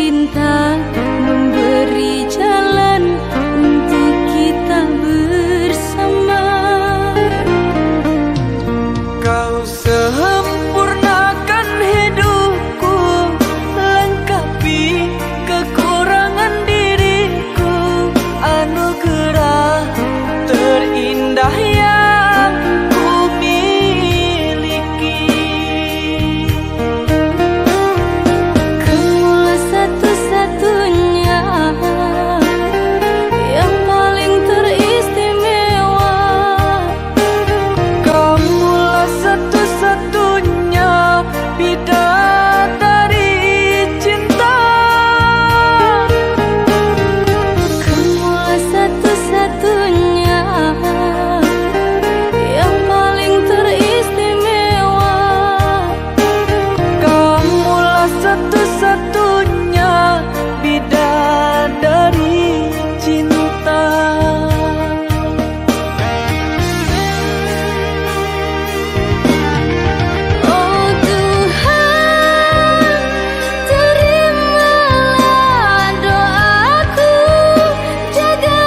cinta memberi jalan untuk kita bersama. Kau sempurnakan hidupku, lengkapi kekurangan diriku, anugerah terindah yang ku miliki. Kamulah satu-satunya yang paling teristimewa. Kamulah satu-satunya bidadari cinta. Kamulah satu-satunya yang paling teristimewa. Kamulah satu-satunya bidadari cinta. Oh Tuhan, terimalah doaku, jaga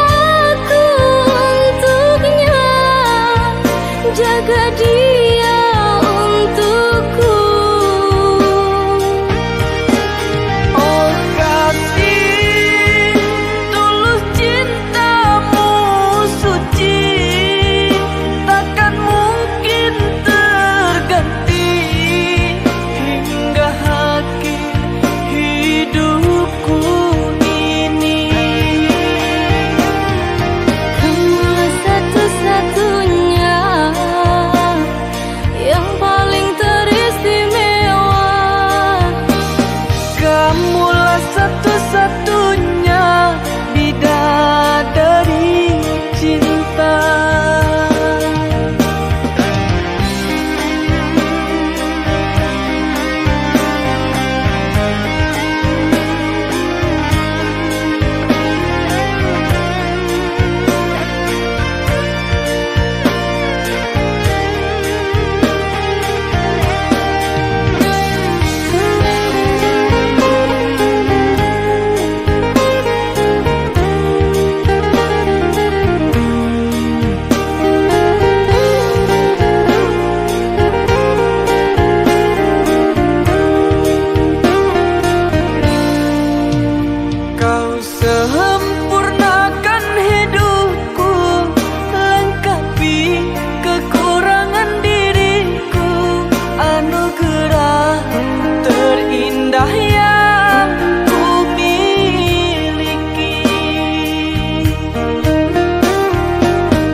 aku untuknya, jaga dia untukku. Oh kasih, tulus cintamu suci, takkan mungkin terganti hingga akhir hidupku ini. Kamulah satu-satunya yang paling teristimewa. Kamulah satu-satunya bidadari cinta. Kau sempurnakan hidupku, lengkapi kekurangan diriku, anugerah terindah yang ku miliki.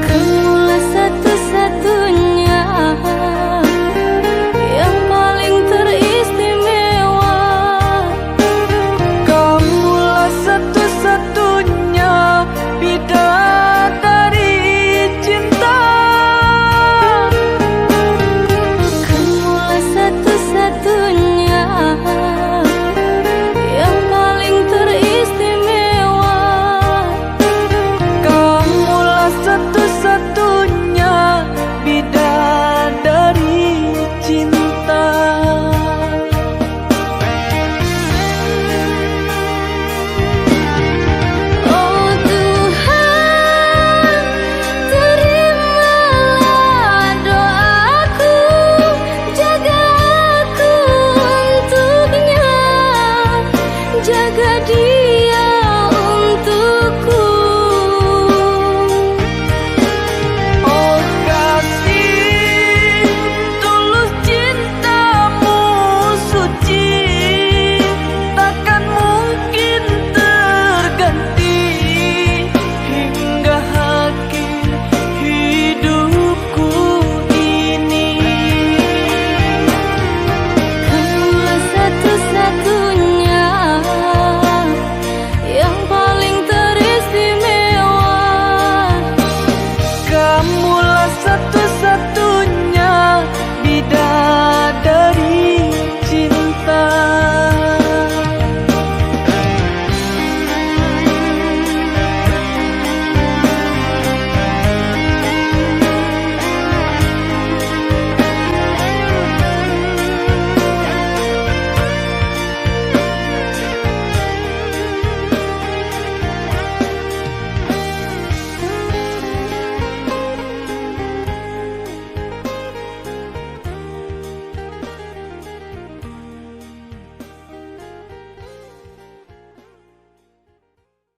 Kamulah satu-satunya yang paling teristimewa. Kamulah satu-satunya bidadari cinta. Kamulah satu-satunya yang paling teristimewa. Kamulah satu-satunya bidadari cinta. Oh Tuhan, terimalah doaku, jaga aku untuknya, jaga dia